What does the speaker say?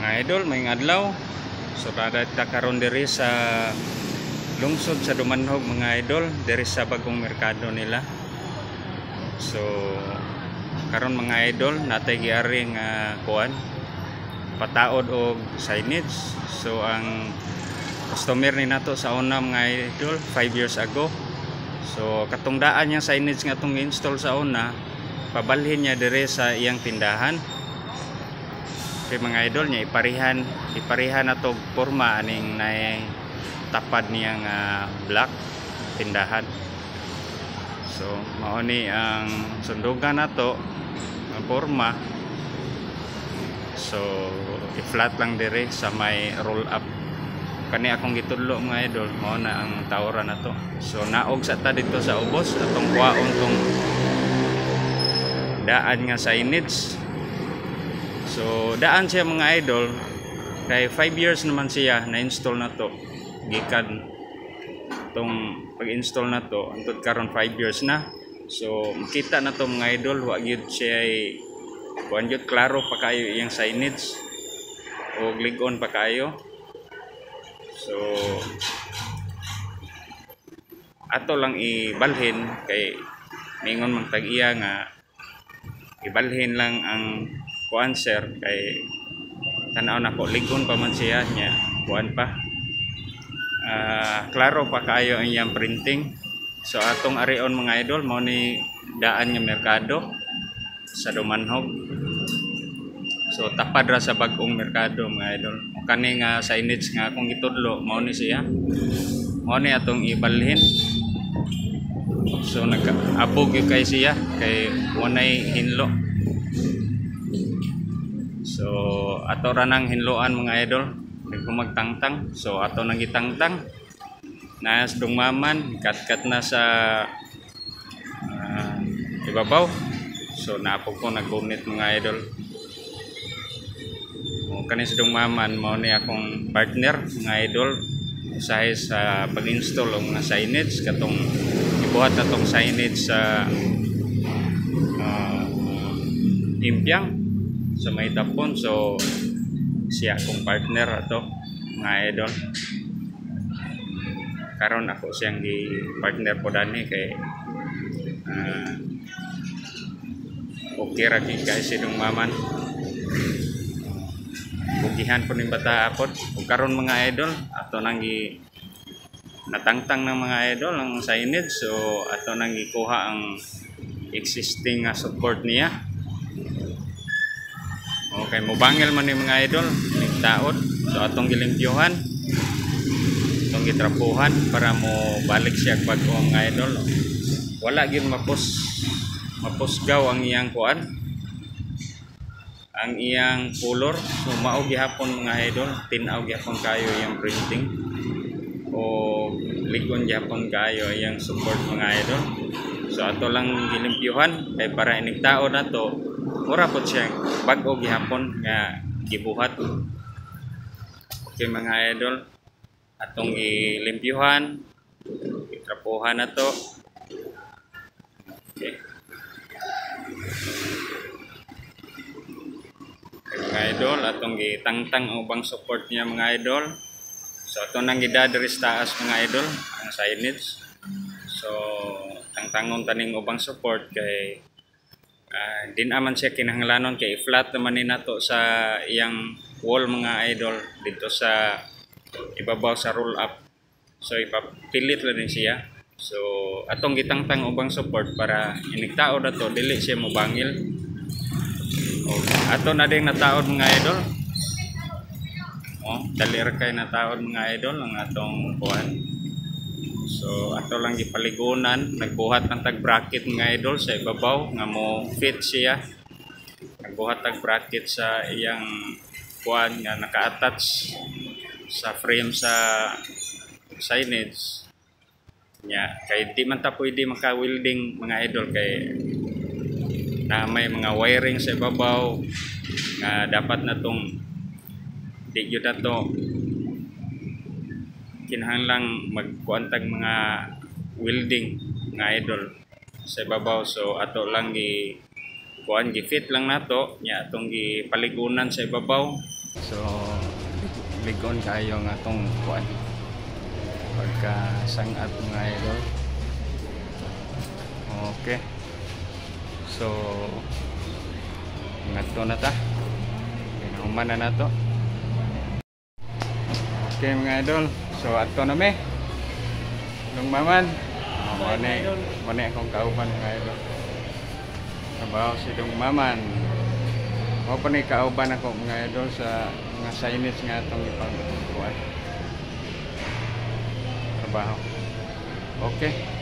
Mga idol, may adlaw. So ta karon diri sa lungsod sa Dumanhog mga idol, diri sa bagong merkado nila. So karon mga idol, natay giari nga kuan pataod og signage. So ang customer ni nato sa una mga idol 5 years ago. So katungdaan niya signage nga tong install sa una, pabalhin niya dire sa iyang tindahan. Kay mga idol niya iparihan na to porma aning nay tapad niya nga black tindahan. So mao ni ang sundugan nato nga porma. So i-flat lang dire sa may roll up. Kani akong gitudlo mga idol, mao na ang tawran nato. So naog sa ta dito sa ubos atong kuwaon tong daan nga signage. So daan siya mga idol kay 5 years naman siya na-install na to. Gikan tong pag-install na to antud karon 5 years na. So makita na to mga idol, wa gyud siya kuan gyud klaro pa kayo iyang signage o lig-on pa kayo. So ato lang ibalhin kay mingon man tag-iya nga ibalhin lang ang kuan sir kay tanaw na ko ligon pa man siya nya kuan pa klaro pa kayo ang iyang printing. So atong arion mga idol mao ni daan nga merkado sa Dumanhog. So tapad ra sa bag-ong merkado mga idol. Kani nga signage nga akong gitudlo mao ni siya, mao ni atong ibalhin. So nag-abog yung kay siya kay wanay hinlo. So ato ra nang hinloan mga idol, nagkumagtangtang. So ato nang gitangtang na dungmaman kat na sa ibabaw. So naapog ko nagunit mga idol. O kani sa dungmaman mao ni akong partner mga idol usahay sa pag-install og mga signage katong ibuhat atong signage sa impyang sa may tapon. So siya akong partner ato mga idol. Karon ako siyang di partner po dani kay okay ra gyud kay sidong maman. Bugihan po ning bata apod. Ug karon mga idol ato nang gi natangtang ng mga idol ang signage. So ato nang gikuha ang existing support niya. Okay, mubangil man ni mga idol, nagtaod. So atong gilimpyuhan, atong gitrapuhan para mo balik siya bago mga idol. Wala gyud mapusgaw ang iyang kuan, ang iyang color. So mao gihapon mga idol, tinaw gihapon kayo iyang printing o ligon gihapon kayo iyang support mga idol. So ato lang gilimpyuhan kay para inigtaod nato mura po siya bag-o gihapon nga gibuhat. Okay mga idol, atong gilimpyuhan, itrapuhan na to. Okay. Mga idol, atong gitangtang ubang support niya mga idol. So ato nang gidadiri sa taas mga idol ang signage. So tangtangon taning ubang support kay din aman siya kinahanglanon kay flat naman ni nato sa iyang wall mga idol dito sa ibabaw sa roll up. So ipapilit lang din siya. So atong gitangtang ubang support para inigtaod ato dili siya mobangil. Ato na ding nataod mga idol. Dalir kay nataod mga idol ang atong kuan. So ato lang gipaligunan, nagbuhat ng tag bracket mga idol sa ibabaw nga mo fit siya. Nagbuhat tag bracket sa iyang kuan nga naka-attach sa frame sa signage. Nya kay di man ta pwede maka-welding mga idol kay na may mga wiring sa ibabaw nga dapat na tong di gyud ato kinahanglang magkuantag mga welding nga idol sa ibabaw. So ato lang gi fit lang nato nya atong gipaligunan sa ibabaw So ligon kayo nga tong kuan pagka sangat mga idol. Okay, so ngadto na ta, ginahuman na nato. Okay mga idol, so ato na me nung maman mone akong kauban mga idol. Trabaho si Dong Maman. Mo pa ni kauban ako mga idol sa mga signage nga atong ipagkuan. Trabaho. Okay.